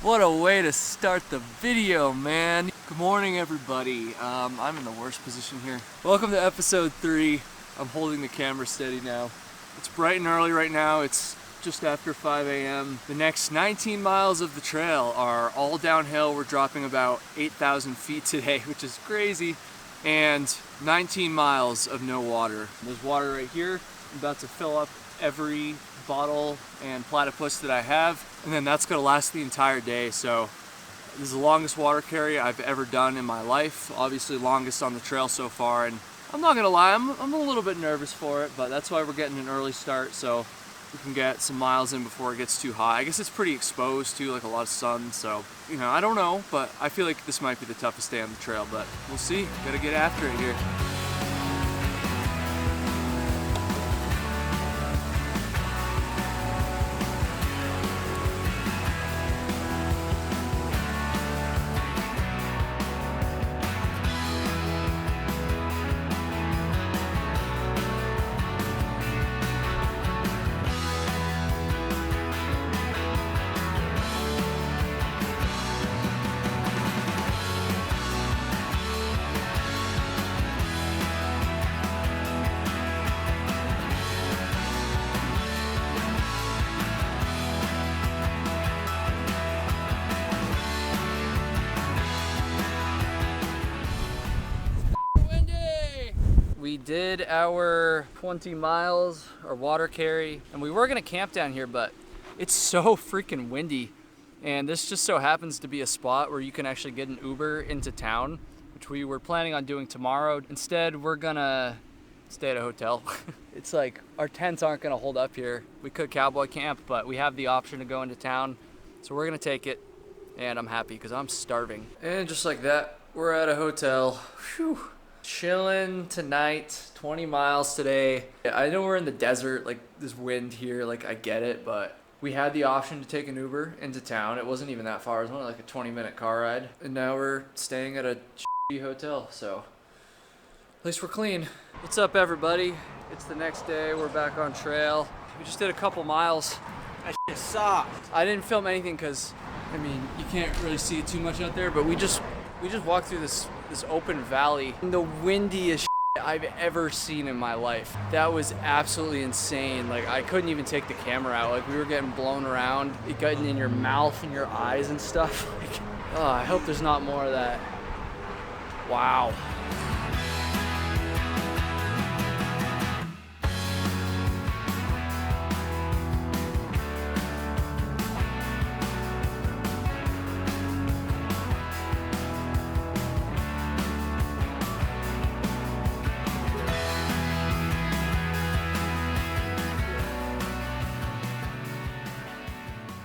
What a way to start the video, man. Good morning, everybody. I'm in the worst position here. Welcome to episode 3. I'm holding the camera steady now. It's bright and early right now. It's just after 5 a.m. The next 19 miles of the trail are all downhill. We're dropping about 8,000 feet today, which is crazy. And 19 miles of no water. There's water right here. I'm about to fill up every bottle and platypus that I have, and then that's gonna last the entire day. So this is the longest water carry I've ever done in my life. Obviously longest on the trail so far, and I'm not gonna lie, I'm a little bit nervous for it, but that's why we're getting an early start so we can get some miles in before it gets too hot. I guess it's pretty exposed too, like a lot of sun, so you know, I don't know, but I feel like this might be the toughest day on the trail, but we'll see. Gotta get after it here. We did our 20 miles, our water carry, and we were gonna camp down here, but it's so freaking windy. And this just so happens to be a spot where you can actually get an Uber into town, which we were planning on doing tomorrow. Instead, we're gonna stay at a hotel. It's like, our tents aren't gonna hold up here. We could cowboy camp, but we have the option to go into town. So we're gonna take it, and I'm happy because I'm starving. And just like that, we're at a hotel. Whew. Chilling tonight, 20 miles today. I know we're in the desert, like there's wind here, like I get it, but we had the option to take an Uber into town. It wasn't even that far, it was only like a 20-minute car ride. And now we're staying at a shitty hotel, so at least we're clean. What's up, everybody? It's the next day, we're back on trail. We just did a couple miles. That shit sucked. I didn't film anything because, I mean, you can't really see it too much out there, but we just walked through this open valley. The windiest I've ever seen in my life. That was absolutely insane. Like, I couldn't even take the camera out. Like, we were getting blown around. It got in your mouth and your eyes and stuff. Like, oh, I hope there's not more of that. Wow.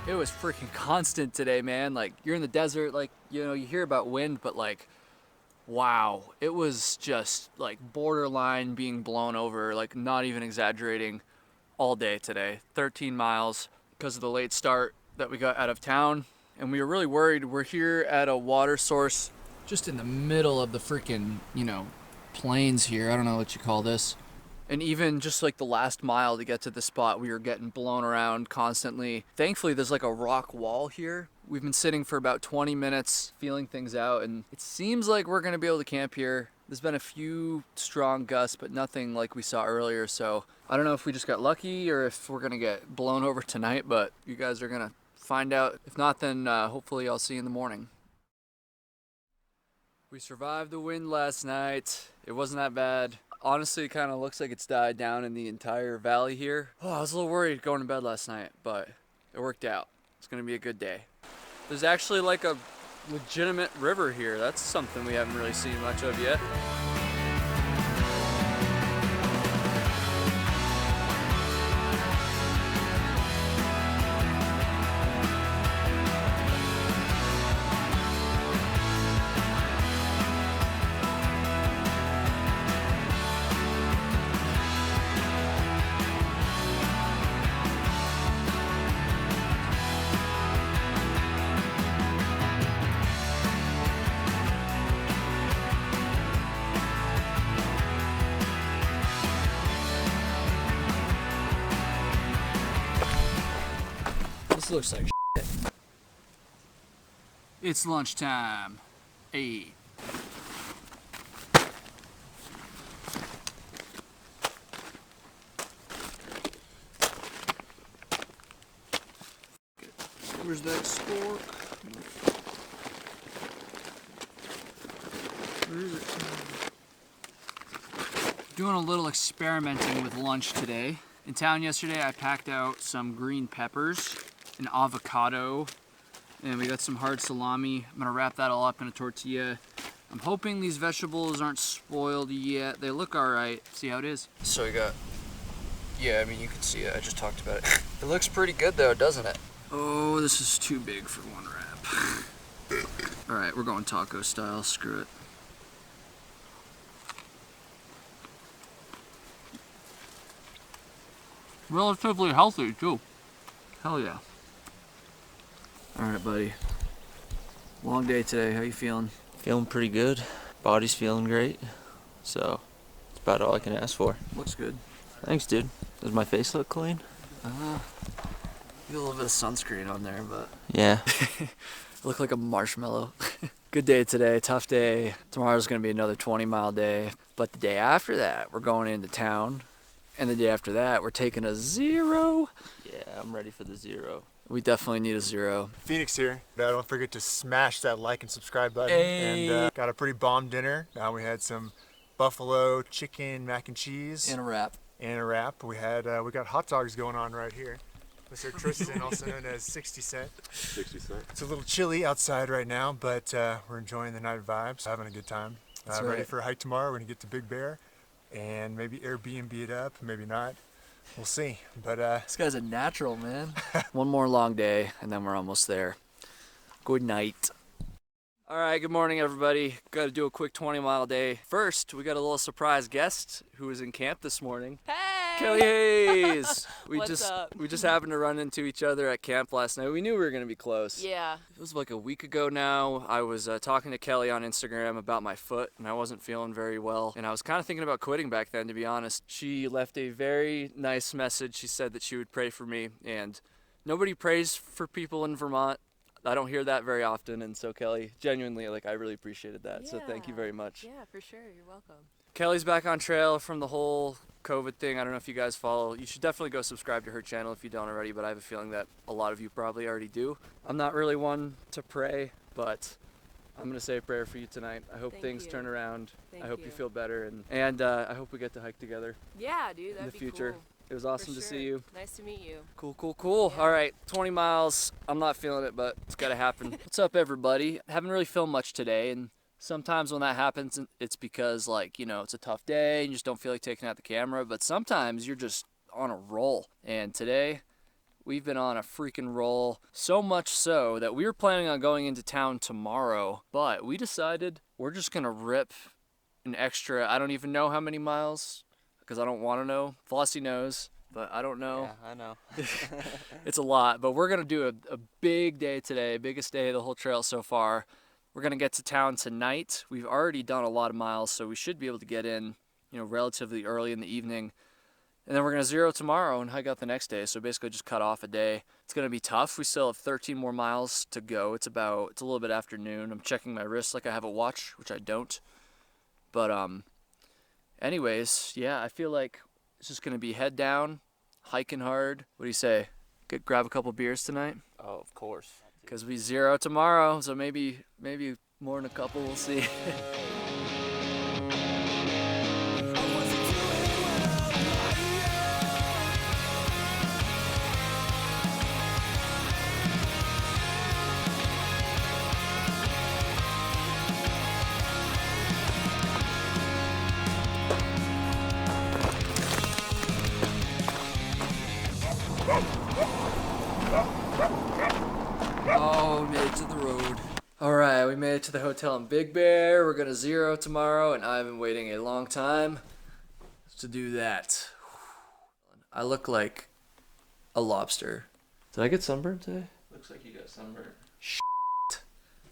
It was freaking constant today, man. Like, you're in the desert, like, you know, you hear about wind, but like, wow. It was just like borderline being blown over, like not even exaggerating, all day today. 13 miles because of the late start that we got out of town. And we were really worried. We're here at a water source just in the middle of the freaking, you know, plains here. I don't know what you call this. And even just like the last mile to get to the spot, we were getting blown around constantly. Thankfully, there's like a rock wall here. We've been sitting for about 20 minutes, feeling things out, and it seems like we're gonna be able to camp here. There's been a few strong gusts, but nothing like we saw earlier. So I don't know if we just got lucky or if we're gonna get blown over tonight, but you guys are gonna find out. If not, then hopefully I'll see you in the morning. We survived the wind last night. It wasn't that bad. Honestly, it kind of looks like it's died down in the entire valley here. Oh, I was a little worried going to bed last night, but it worked out. It's gonna be a good day. There's actually like a legitimate river here. That's something we haven't really seen much of yet. This looks like shit. It's lunchtime. Hey. Where's that spork? Where is it? Doing a little experimenting with lunch today. In town yesterday, I packed out some green peppers, an avocado, and we got some hard salami. I'm gonna wrap that all up in a tortilla. I'm hoping these vegetables aren't spoiled yet. They look all right. See how it is? So we got, yeah, I mean, you can see it. I just talked about it. It looks pretty good though, doesn't it? Oh, this is too big for one wrap. All right, we're going taco style. Screw it. Relatively healthy too. Hell yeah. All right, buddy. Long day today. How you feeling? Feeling pretty good. Body's feeling great. So, it's about all I can ask for. Looks good. Thanks, dude. Does my face look clean? You got a little bit of sunscreen on there, but Yeah. look like a marshmallow. Good day today, tough day. Tomorrow's gonna be another 20-mile day. But the day after that, we're going into town. And the day after that, we're taking a 0. Yeah, I'm ready for the 0. We definitely need a 0. Phoenix here. Don't forget to smash that like and subscribe button. Hey. And got a pretty bomb dinner. We had some buffalo chicken mac and cheese And a wrap. and a wrap. We got hot dogs going on right here. Mr. Tristan, also known as 60 Cent. 60 cents. It's a little chilly outside right now, but we're enjoying the night vibes, having a good time. That's Ready right. for a hike tomorrow. We're gonna get to Big Bear and maybe Airbnb it up, maybe not. We'll see. But This guy's a natural, man. One more long day, and then we're almost there. Good night. All right, good morning, everybody. Got to do a quick 20-mile day. First, we got a little surprise guest who was in camp this morning. Hey! Kelly Hayes. What's up? We just happened to run into each other at camp last night. We knew we were going to be close. Yeah. It was like a week ago now. I was talking to Kelly on Instagram about my foot, and I wasn't feeling very well. And I was kind of thinking about quitting back then, to be honest. She left a very nice message. She said that she would pray for me, and nobody prays for people in Vermont. I don't hear that very often, and so Kelly, genuinely, I really appreciated that. So thank you very much. Yeah, for sure. You're welcome. Kelly's back on trail from the whole COVID thing. I don't know if you guys follow. You should definitely go subscribe to her channel if you don't already, but I have a feeling that a lot of you probably already do. I'm not really one to pray, but I'm going to say a prayer for you tonight. I hope things turn around. I hope you feel better, and I hope we get to hike together Yeah, dude, that'd in the be future. cool. It was awesome For to sure. see you. Nice to meet you. Cool. Yeah. All right, 20 miles. I'm not feeling it, but it's got to happen. What's up, everybody? Haven't really filmed much today, and sometimes when that happens, it's because, it's a tough day and you just don't feel like taking out the camera, but sometimes you're just on a roll. And today, we've been on a freaking roll, so much so that we were planning on going into town tomorrow, but we decided we're just going to rip an extra, I don't even know how many miles, because I don't want to know. Flossie knows, but I don't know. Yeah, I know. It's a lot, but we're going to do a big day today, biggest day of the whole trail so far. We're going to get to town tonight. We've already done a lot of miles, so we should be able to get in, relatively early in the evening. And then we're going to 0 tomorrow and hike out the next day, so basically just cut off a day. It's going to be tough. We still have 13 more miles to go. It's a little bit after noon. I'm checking my wrist like I have a watch, which I don't. But anyways, yeah, I feel like it's just going to be head down, hiking hard. What do you say? Grab a couple beers tonight? Oh, of course. Because we 0 tomorrow, so maybe more than a couple, we'll see. Oh, we made it to the road. Alright, we made it to the hotel in Big Bear. We're gonna 0 tomorrow, and I've been waiting a long time to do that. I look like a lobster. Did I get sunburned today? Looks like you got sunburned.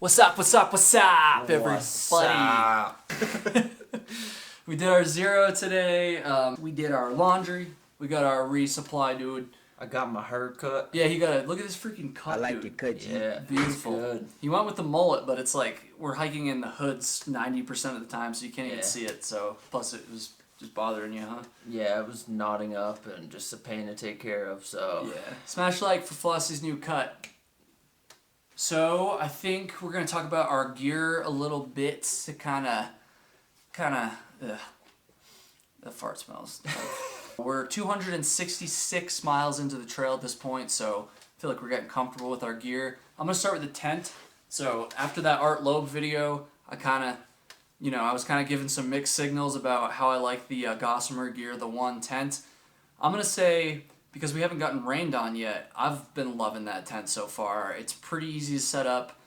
What's up, everybody? We did our 0 today. We did our laundry. We got our resupply, dude. I got my hair cut. Yeah, he got look at this freaking cut, I like dude. your cut, G. Yeah, Beautiful. it's good. He went with the mullet, but it's like we're hiking in the hoods 90% of the time, so you can't even Yeah. see it. So plus it was just bothering you, huh? Yeah, it was knotting up and just a pain to take care of. So Yeah. Smash like for Flossie's new cut. So I think we're gonna talk about our gear a little bit to kind of, that fart smells. We're 266 miles into the trail at this point, so I feel like we're getting comfortable with our gear. I'm gonna start with the tent. So after that Art Loeb video, I was kind of giving some mixed signals about how I like the Gossamer gear, the one tent. I'm gonna say, because we haven't gotten rained on yet, I've been loving that tent so far. It's pretty easy to set up.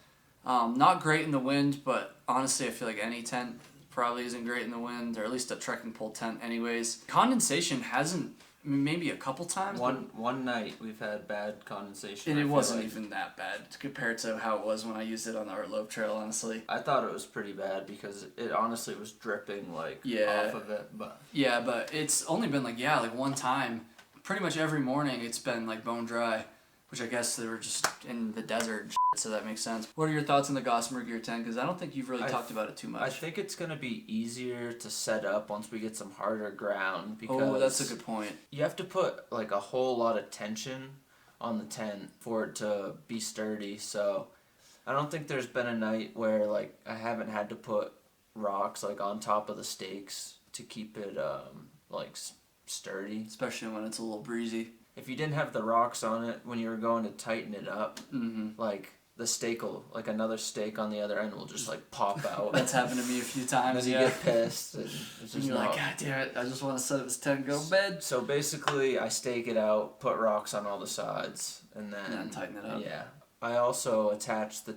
Not great in the wind, but honestly I feel like any tent probably isn't great in the wind, or at least a trekking pole tent anyways. Condensation hasn't, I mean, maybe a couple times. one night we've had bad condensation. And I it feel wasn't like. even that bad compared to how it was when I used it on the Art Loeb Trail, honestly. I thought it was pretty bad because it honestly was dripping like Yeah. off of it, but Yeah, but it's only been like one time. Pretty much every morning it's been like bone dry, which I guess they were just in the desert and shit, so that makes sense. What are your thoughts on the Gossamer Gear tent? Because I don't think you've really talked about it too much. I think it's gonna be easier to set up once we get some harder ground because Oh, that's a good point. you have to put like a whole lot of tension on the tent for it to be sturdy. So I don't think there's been a night where like I haven't had to put rocks like on top of the stakes to keep it sturdy. Especially when it's a little breezy. If you didn't have the rocks on it when you were going to tighten it up, like the stake will, like another stake on the other end will just like pop out. That's happened to me a few times, And then yeah. you get pissed. And it's And just you're not. like, God damn it, I just want to set up this tent and go to bed. So basically, I stake it out, put rocks on all the sides, and then tighten it up. Yeah. I also attached the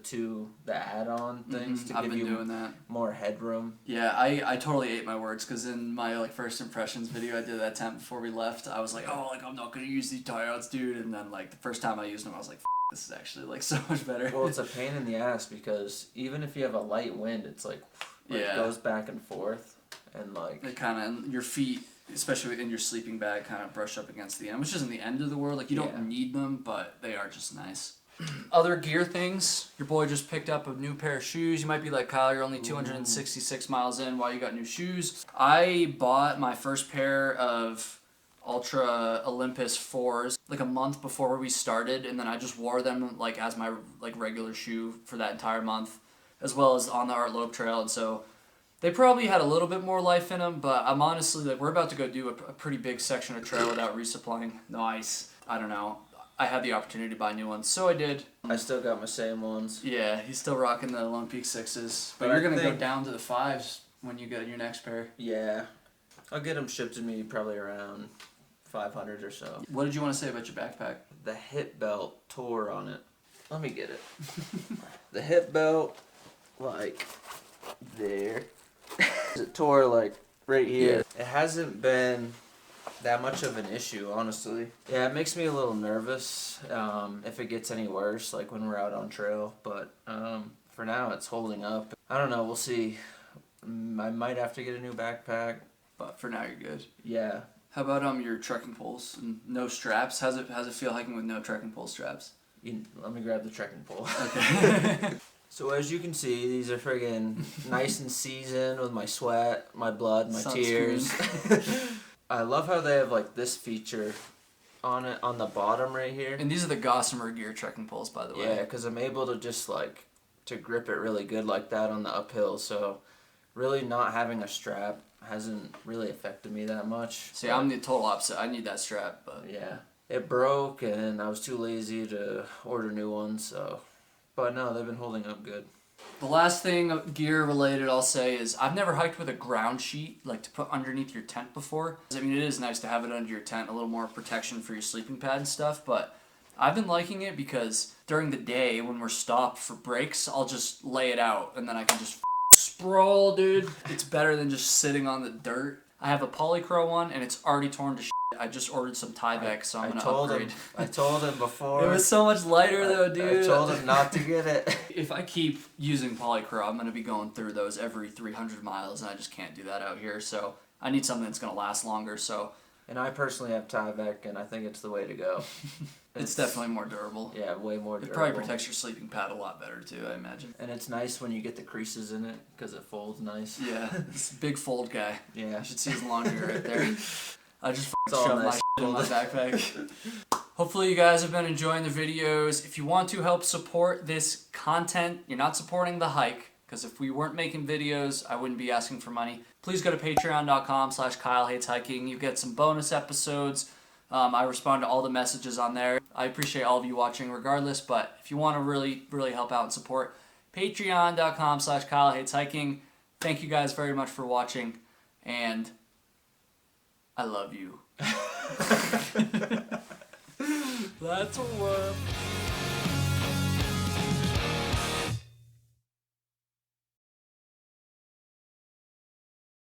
add-on things to I've give been you doing that. more headroom. Yeah, I totally ate my words, because in my like first impressions video I did that tent before we left, I was like, oh, like I'm not gonna use these tie-outs, dude. And then like the first time I used them, I was like, this is actually like so much better. Well, it's a pain in the ass because even if you have a light wind, it's like it goes back and forth, and like it kind of, your feet, especially in your sleeping bag, kind of brush up against the end, which isn't the end of the world. Like you don't need them, but they are just nice. Other gear things, your boy just picked up a new pair of shoes. You might be like, Kyle, you're only 266 miles in. Why you got new shoes? I bought my first pair of Ultra Olympus 4s like a month before we started, and then I just wore them like as my like regular shoe for that entire month, as well as on the Art Loeb Trail. And so they probably had a little bit more life in them, but I'm honestly like, we're about to go do a pretty big section of trail without resupplying. Nice. I don't know. I had the opportunity to buy new ones, so I did. I still got my same ones. Yeah, he's still rocking the Lone Peak 6s. But But you're I going to go think- down to the 5s when you get your next pair. Yeah, I'll get them shipped to me probably around 500 or so. What did you want to say about your backpack? The hip belt tore on it. Let me get it. The hip belt, like there. It tore like right here. It hasn't been that much of an issue, honestly. Yeah, it makes me a little nervous if it gets any worse, like when we're out on trail. But for now, it's holding up. I don't know. We'll see. I might have to get a new backpack. But for now, you're good. Yeah. How about your trekking poles and no straps? How's it feel hiking with no trekking pole straps? Let me grab the trekking pole. Okay. So as you can see, these are friggin' nice and seasoned with my sweat, my blood, my tears. I love how they have like this feature on it on the bottom right here. And these are the Gossamer Gear trekking poles, by the way. Yeah, because I'm able to just like to grip it really good like that on the uphill. So really not having a strap hasn't really affected me that much. See, I'm the total opposite. I need that strap, but Yeah. It broke and I was too lazy to order new ones, so but no, they've been holding up good. the last thing gear related I'll say is I've never hiked with a ground sheet like to put underneath your tent before. I mean, it is nice to have it under your tent, a little more protection for your sleeping pad and stuff, but I've been liking it because during the day when we're stopped for breaks, I'll just lay it out and then I can just sprawl, dude. It's better than just sitting on the dirt. I have a Polycro one and it's already torn to shit. I just ordered some Tyvek, so I'm gonna upgrade. I told him before. It was so much lighter though, dude. I told him not to get it. If I keep using Polycro, I'm gonna be going through those every 300 miles, and I just can't do that out here. So I need something that's gonna last longer. So And I personally have Tyvek, and I think it's the way to go. It's definitely more durable. Yeah, way more It durable. probably protects your sleeping pad a lot better too, I imagine. And it's nice when you get the creases in it because it folds nice. Yeah, it's a big fold guy. Yeah. You should see his laundry right there. I just It's all shoved my nice shit in my backpack. Hopefully you guys have been enjoying the videos. If you want to help support this content, you're not supporting the hike, because if we weren't making videos, I wouldn't be asking for money. Please go to patreon.com/KyleHatesHiking. You get some bonus episodes. I respond to all the messages on there. I appreciate all of you watching regardless, but if you want to really, really help out and support, patreon.com/KyleHatesHiking. Thank you guys very much for watching, and I love you. That's a word.